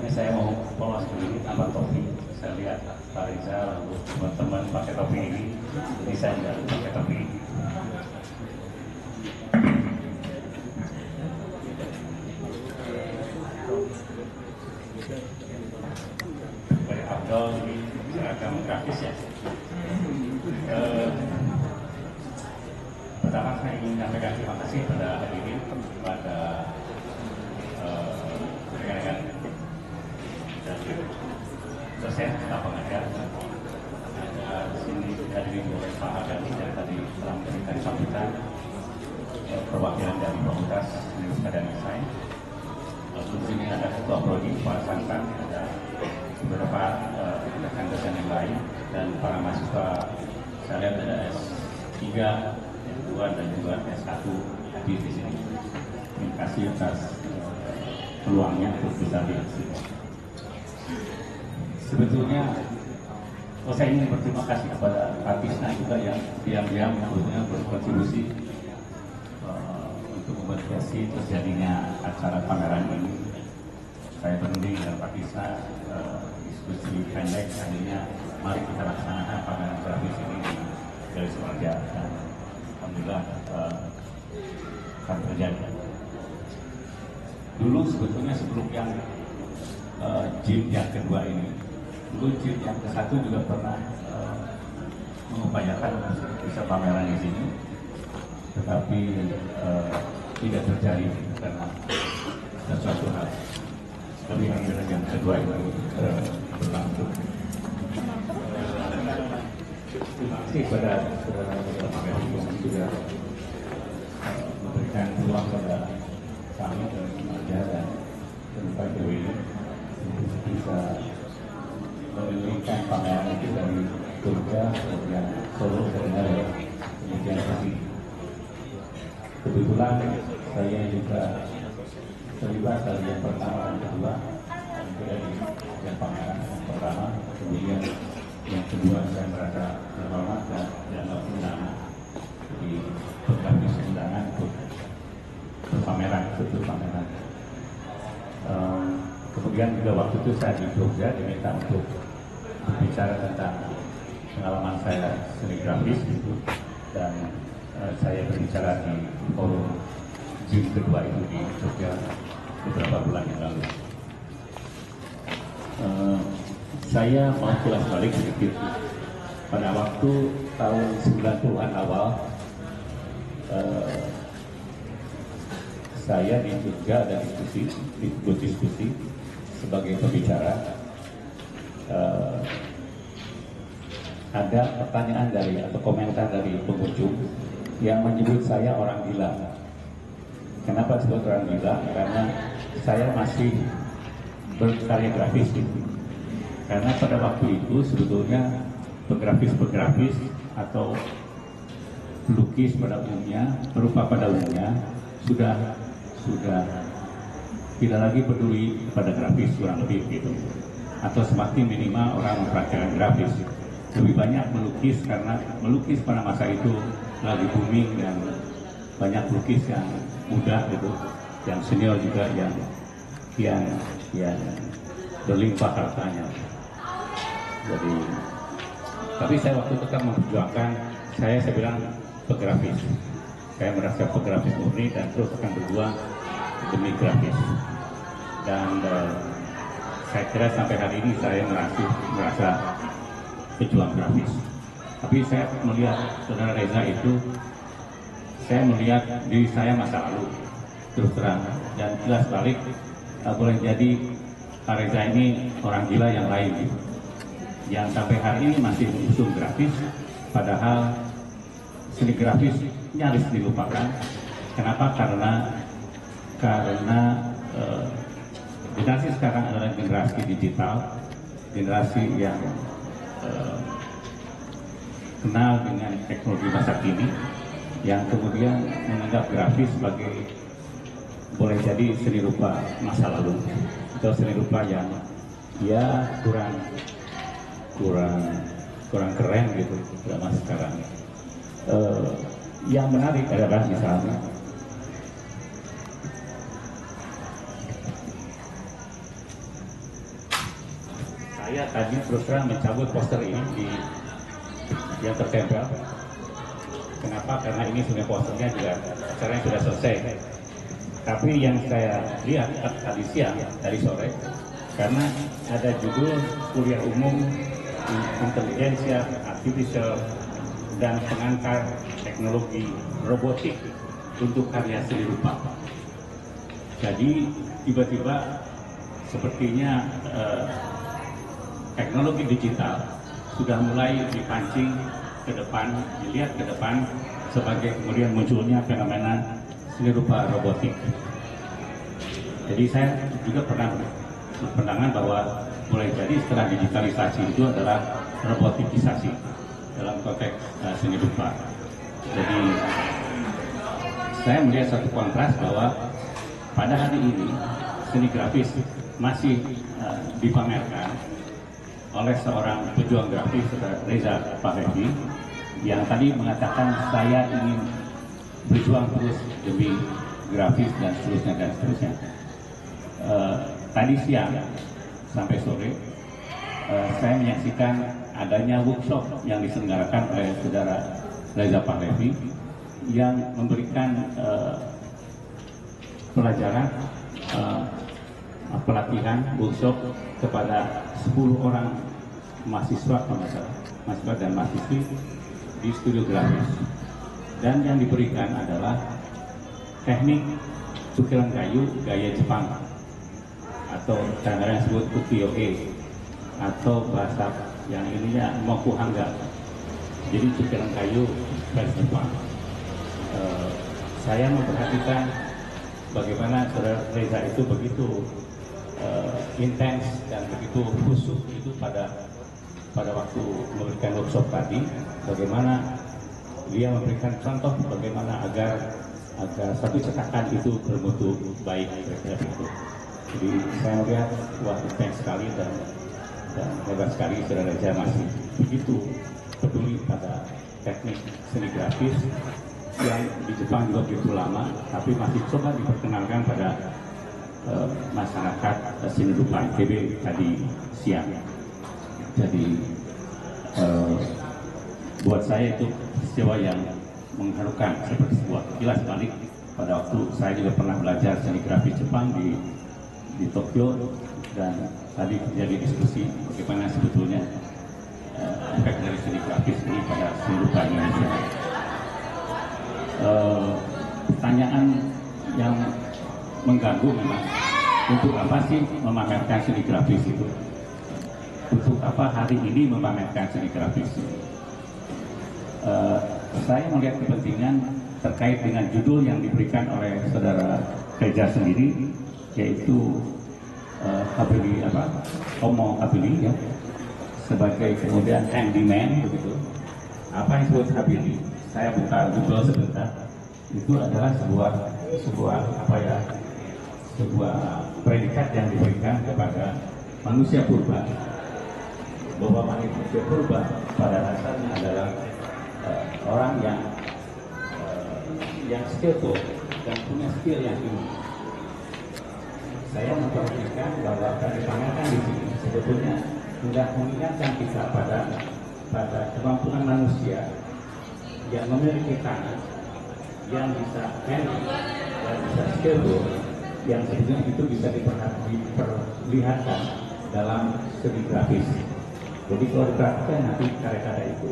Ini saya mau polos dulu tambah topi. Saya lihat Pak Riza lalu teman-teman pakai topi ini saya nggak pakai topi ini. Dari Abdul ini seragam grafis ya. Pertama saya ingin menyampaikan terima kasih pada hadirin, kepada rekan-rekan dan dosen atau pengajar. Ada di sini dihadiri oleh Pak Agami yang tadi telah memberikan sambutan perwakilan dari Fakultas Ilmu dan Desain. Lalu di sini ada Ketua Prodi Pak Santan, ada beberapa rekan dosen yang lain dan para mahasiswa. Saya lihat ada S3, S2 dan juga S1 di sini. Terima kasih atas peluangnya untuk bisa diakses. Sebetulnya saya ingin berterima kasih kepada Pak Tisna juga yang diam-diam berkontribusi untuk memediasi terjadinya acara pameran ini. Saya berunding dengan Pak Tisna diskusi pendek, akhirnya mari kita laksanakan pameran grafis ini dari Sumarja dan alhamdulillah akan terjadi. Dulu sebetulnya sebelum yang jilid yang kedua ini, dulu jilid yang ke-1 juga pernah mengupayakan bisa pameran di sini, tetapi tidak terjadi karena sesuatu hal. Tapi yang kedua itu berlangsung. Terima kasih kepada Pak Hukum juga memberikan peluang kepada kami dari Sumarja dan Pak Dewi untuk bisa menunjukkan pameran itu dari Jogja, kemudian Solo, kemudian Bali. Kebetulan saya juga terlibat dari yang pertama dan kedua, dari yang pameran yang pertama, kemudian yang kedua saya merasa terhormat dan dianggap menang di berbagai undangan untuk pameran. Kemudian juga waktu itu saya di Jogja diminta untuk bicara tentang pengalaman saya seni grafis itu, dan saya berbicara di forum jilid kedua itu di Jogja beberapa bulan yang lalu. Saya mau kilas balik sedikit. Pada waktu tahun 90-an awal, saya di Jogja ada diskusi sebagai pembicara. Ada pertanyaan atau komentar dari pengunjung yang menyebut saya orang gila. Kenapa disebut orang gila? Karena saya masih berkarya grafis gitu. Karena pada waktu itu sebetulnya penggrafis atau pelukis pada umumnya, perupa pada umumnya sudah tidak lagi peduli pada grafis kurang lebih gitu, atau semakin minimal orang mempraktikkan grafis. Lebih banyak melukis karena melukis pada masa itu lagi booming dan banyak pelukis yang muda gitu, yang senior juga yang berlimpah hartanya. Jadi, tapi saya waktu itu kan memperjuangkan, saya bilang pegrafis. Saya merasa pegrafis murni dan terus akan berjuang demi grafis. Dan saya kira sampai hari ini saya merasa pejuang grafis. Tapi saya melihat saudara Reza itu, saya melihat diri saya masa lalu terus terang dan jelas balik. Boleh jadi Pak Reza ini orang gila yang lain gitu, yang sampai hari ini masih mengusung grafis, padahal seni grafis nyaris dilupakan. Kenapa? Karena generasi sekarang adalah generasi digital, generasi yang kenal dengan teknologi masa kini, yang kemudian menganggap grafis sebagai boleh jadi seni rupa masa lalu atau seni rupa yang ya kurang keren gitu zaman sekarang. Yang menarik adalah misalnya saya tadi terus terang mencabut poster ini yang tertempel. Kenapa? Karena ini sebenarnya posternya juga acaranya sudah selesai. Tapi yang saya lihat tadi siang, tadi sore, karena ada judul kuliah umum intelijensia artificial dan pengangkat teknologi robotik untuk karya seni rupa. Jadi tiba-tiba sepertinya teknologi digital sudah mulai dipancing ke depan, dilihat ke depan sebagai kemudian munculnya fenomena seni rupa robotik. Jadi saya juga pernah berpandangan bahwa mulai jadi setelah digitalisasi itu adalah robotikisasi dalam konteks seni rupa. Jadi saya melihat satu kontras bahwa pada hari ini seni grafis masih dipamerkan oleh seorang pejuang grafis, Reza Pahlavi, yang tadi mengatakan saya ingin berjuang terus demi grafis dan seterusnya. Tadi siang sampai sore saya menyaksikan adanya workshop yang diselenggarakan oleh saudara Reza Pahlavi yang memberikan pelajaran pelatihan workshop kepada 10 orang mahasiswa dan mahasiswi di studio grafis, dan yang diberikan adalah teknik cukiran kayu gaya Jepang atau kadang-kadang disebut ukiyo-e atau bahasa yang ininya mokuhanga. Jadi cukiran kayu versi Jepang. Saya memperhatikan bagaimana saudara Reza itu begitu intens dan begitu khusyuk itu pada waktu memberikan workshop tadi, bagaimana dia memberikan contoh bagaimana agar satu cetakan itu bermutu baik, kira-kira itu. Jadi saya melihat wah intens sekali dan hebat sekali saudara Reza masih begitu peduli pada teknik seni grafis yang di Jepang juga begitu lama, tapi masih coba diperkenalkan pada masyarakat seni rupa ITB tadi siang. Jadi buat saya itu peristiwa yang mengharukan seperti sebuah kilas balik pada waktu saya juga pernah belajar seni grafis Jepang di Tokyo, dan tadi terjadi diskusi bagaimana sebetulnya efek dari seni grafis ini pada seni rupa Indonesia. Pertanyaan yang mengganggu memang, untuk apa sih memamerkan seni grafis itu? Untuk apa hari ini memamerkan seni grafis? Saya melihat kepentingan terkait dengan judul yang diberikan oleh saudara Reza sendiri, yaitu Homo Habili, ya, sebagai kemudian handyman begitu. Apa yang disebut Habili? Saya buka Google sebentar. Itu adalah sebuah predikat yang diberikan kepada manusia purba, bahwa manusia purba pada dasarnya adalah orang yang skillful dan punya skill yang tinggi. Saya memperhatikan bahwa dipamerkan di sini sebetulnya sudah mengingatkan kita pada kemampuan manusia yang memiliki tangan, yang bisa handy dan bisa skillful, yang sebetulnya itu bisa diperlihatkan dalam seni grafis. Jadi kalau diperhatikan nanti karya-karya itu,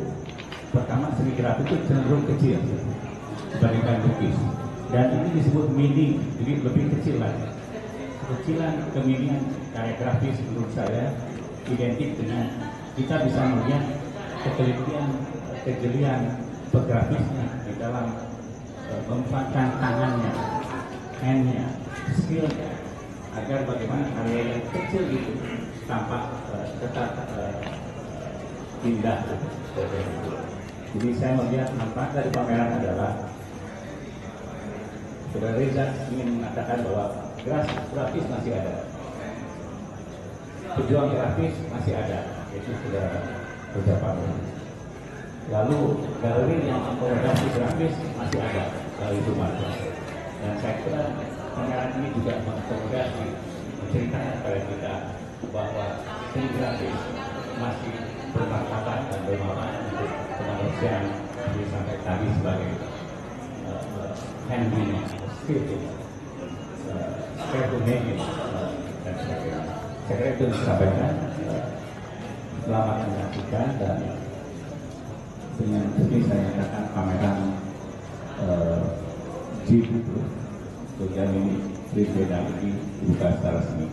pertama seni grafis itu cenderung kecil dibandingkan lukis, dan ini disebut mini, jadi lebih kecil lagi. Kecilan keminian karya grafis menurut saya identik dengan kita bisa melihat kejelian bergrafisnya di dalam memanfaatkan tangannya, handnya, skillnya, agar bagaimana karya yang kecil itu tampak tetap indah. Jadi saya melihat manfaat dari pameran adalah saudara Reza ingin mengatakan bahwa grafis masih ada, pejuang grafis masih ada, yaitu saudara Reza Pahlavi. Lalu galeri yang akomodasi grafis masih ada, Galeri Sumarto. Dan saya kira pameran ini juga mengakomodasi, menceritakan kepada kita bahwa seni grafis masih bermartabat dan bermanfaat untuk kemanusiaan sampai tadi sebagai handmade skill, making dan sebagainya. Saya kira itu yang disampaikan. Selamat menyaksikan dan dengan ini saya nyatakan pameran G itu kemudian ini berbeda lagi dibuka secara resmi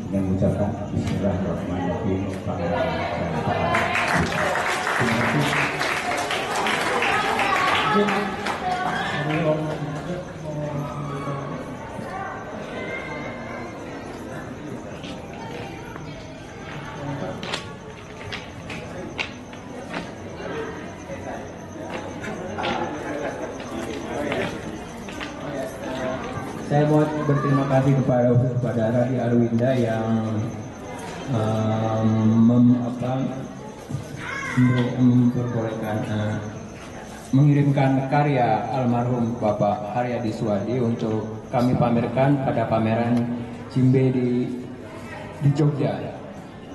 dengan mengucapkan Bismillahirrahmanirrahim. Pameran saya mau berterima kasih kepada Radi Arwinda yang memperbolehkan mengirimkan karya almarhum Bapak Haryadi Suwadi untuk kami pamerkan pada pameran Jimbe di Jogja.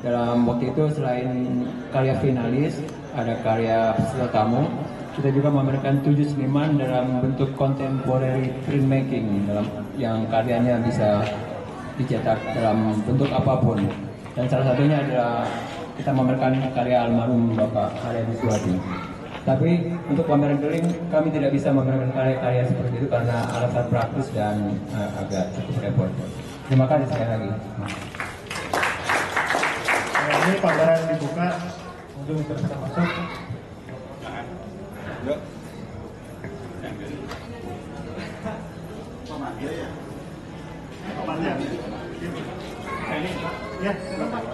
Dalam waktu itu selain karya finalis, ada karya peserta tamu. Kita juga memamerkan 7 seniman dalam bentuk contemporary printmaking yang karyanya bisa dicetak dalam bentuk apapun. Dan salah satunya adalah kita memamerkan karya almarhum Bapak Haryadi Suwadi. Tapi untuk pameran keliling kami tidak bisa memamerkan karya-karya seperti itu karena alasan praktis dan agak cukup repot. Terima kasih sekali lagi. Ini pameran dibuka, mungkin bisa masuk. Ya, Pak.